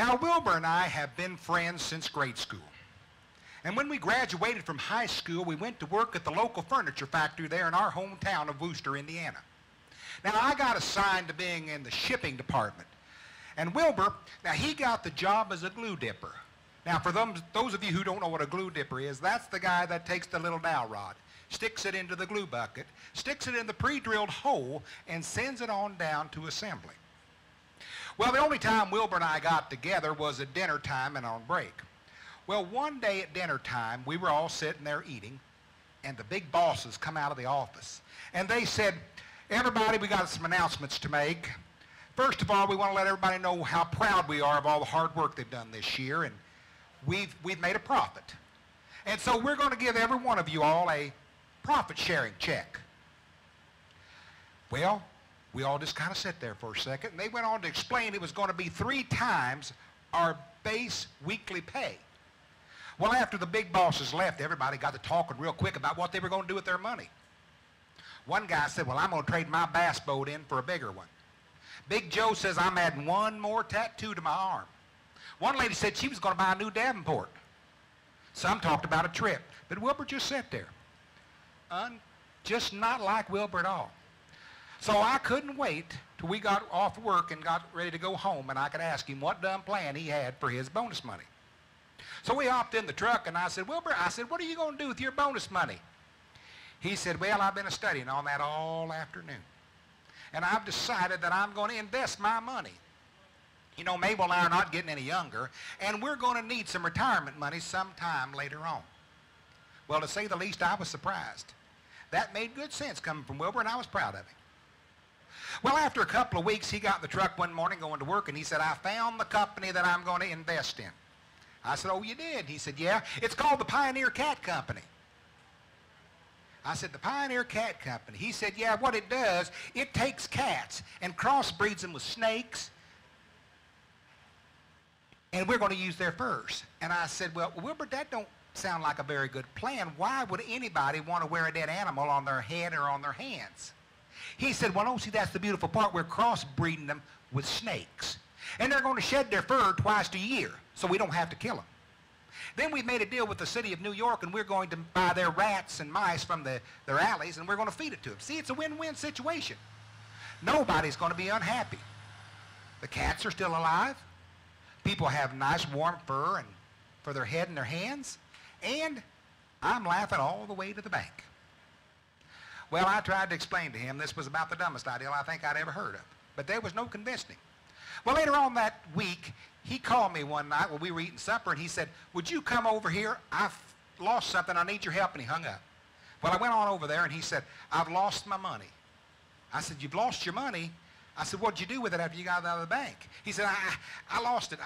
Now, Wilbur and I have been friends since grade school. And when we graduated from high school, we went to work at the local furniture factory there in our hometown of Wooster, Indiana. Now, I got assigned to being in the shipping department. And Wilbur, now he got the job as a glue dipper. Now, for those of you who don't know what a glue dipper is, that's the guy that takes the little dowel rod, sticks it into the glue bucket, sticks it in the pre-drilled hole, and sends it on down to assembly. Well, the only time Wilbur and I got together was at dinner time and on break. Well, one day at dinner time, we were all sitting there eating, and the big bosses come out of the office. And they said, everybody, we got some announcements to make. First of all, we want to let everybody know how proud we are of all the hard work they've done this year, and we've made a profit. And so we're going to give every one of you all a profit-sharing check. Well, we all just kind of sat there for a second, and they went on to explain it was going to be 3 times our base weekly pay. Well, after the big bosses left, everybody got to talking real quick about what they were going to do with their money. One guy said, well, I'm going to trade my bass boat in for a bigger one. Big Joe says, I'm adding one more tattoo to my arm. One lady said she was going to buy a new Davenport. Some talked about a trip. But Wilbur just sat there. Just not like Wilbur at all. So I couldn't wait till we got off work and got ready to go home, and I could ask him what dumb plan he had for his bonus money. So we hopped in the truck, and I said, Wilbur, I said, what are you going to do with your bonus money? He said, well, I've been studying on that all afternoon. And I've decided that I'm going to invest my money. You know, Mabel and I are not getting any younger, and we're going to need some retirement money sometime later on. Well, to say the least, I was surprised. That made good sense coming from Wilbur, and I was proud of him. Well, after a couple of weeks, he got in the truck one morning going to work, and he said, I found the company that I'm going to invest in. I said, oh, you did? He said, yeah. It's called the Pioneer Cat Company. I said, the Pioneer Cat Company. He said, yeah, what it does, it takes cats and crossbreeds them with snakes, and we're going to use their furs. And I said, well, Wilbur, that don't sound like a very good plan. Why would anybody want to wear a dead animal on their head or on their hands? He said, well, no, see, that's the beautiful part. We're crossbreeding them with snakes. And they're going to shed their fur twice a year, so we don't have to kill them. Then we made a deal with the city of New York, and we're going to buy their rats and mice from their alleys, and we're going to feed it to them. See, it's a win-win situation. Nobody's going to be unhappy. The cats are still alive. People have nice warm fur and for their head and their hands. And I'm laughing all the way to the bank. Well, I tried to explain to him this was about the dumbest idea I think I'd ever heard of. But there was no convincing him. Well, later on that week, he called me one night while we were eating supper, and he said, would you come over here? I've lost something. I need your help. And he hung up. Well, I went on over there, and he said, I've lost my money. I said, you've lost your money? I said, what'd you do with it after you got it out of the bank? He said, I lost it.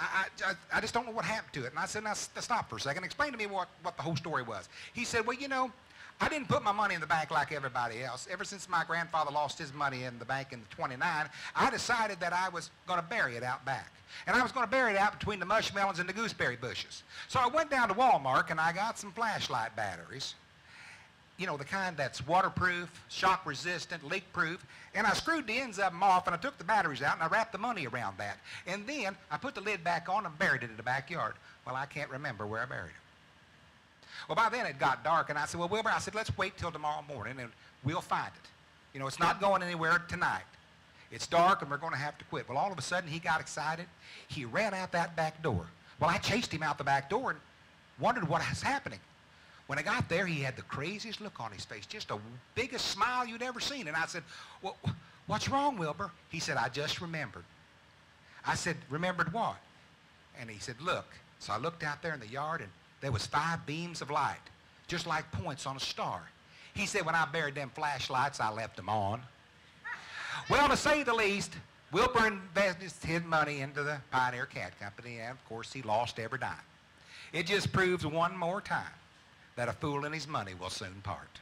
I just don't know what happened to it. And I said, now stop for a second. Explain to me what the whole story was. He said, well, you know, I didn't put my money in the bank like everybody else. Ever since my grandfather lost his money in the bank in '29, I decided that I was going to bury it out back. And I was going to bury it out between the mushmelons and the gooseberry bushes. So I went down to Walmart, and I got some flashlight batteries. You know, the kind that's waterproof, shock-resistant, leak-proof. And I screwed the ends of them off, and I took the batteries out, and I wrapped the money around that. And then I put the lid back on and buried it in the backyard. Well, I can't remember where I buried it. Well, by then it got dark, and I said, well, Wilbur, I said, let's wait till tomorrow morning, and we'll find it. You know, it's not going anywhere tonight. It's dark, and we're going to have to quit. Well, all of a sudden, he got excited. He ran out that back door. Well, I chased him out the back door and wondered what was happening. When I got there, he had the craziest look on his face, just the biggest smile you'd ever seen. And I said, well, what's wrong, Wilbur? He said, I just remembered. I said, remembered what? And he said, look. So I looked out there in the yard, and there was 5 beams of light, just like points on a star. He said, when I buried them flashlights, I left them on. Well, to say the least, Wilbur invested his money into the Pioneer Cat Company, and of course, he lost every dime. It just proves one more time that a fool and his money will soon part.